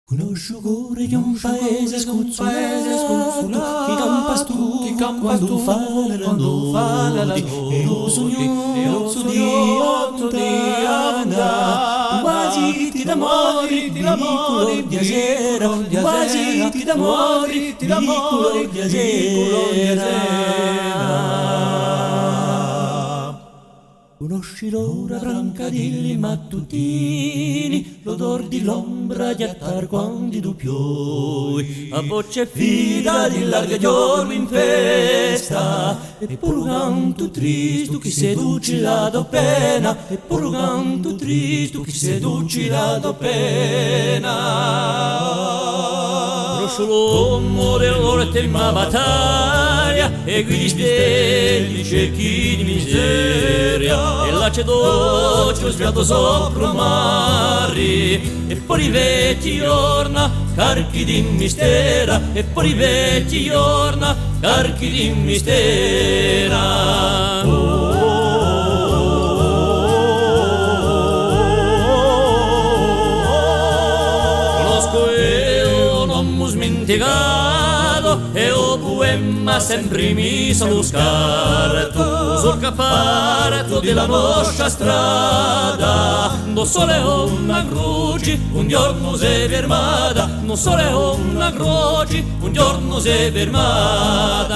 Conosco di un paese scozzolato, chi campa tu quando fa la e lo sogno di otto di Anna, quasi ti d'amori, piccolo di sera, quasi ti d'amori, piccolo di sera. Conosci l'ora brancadilli mattutini, l'odor di l'ombra di attar quando tu pioi, a voce fida di larga giorno in festa, e pur canto tristo chi seduci la do pena, e pur canto tristo chi seduci la do pena. L'uomo dell'orte in una battaglia e gli steli ciechi di miseria e là c'è dolce sviato sopra mari e poi i vecchi orna carichi di mistera e poi i vecchi orna carichi di mistera. Conosco dimenticato e o poema sempre mi sa lo scarto sul caparto della nostra strada non solo una croce un giorno si è fermata non solo una croce un giorno si è fermata.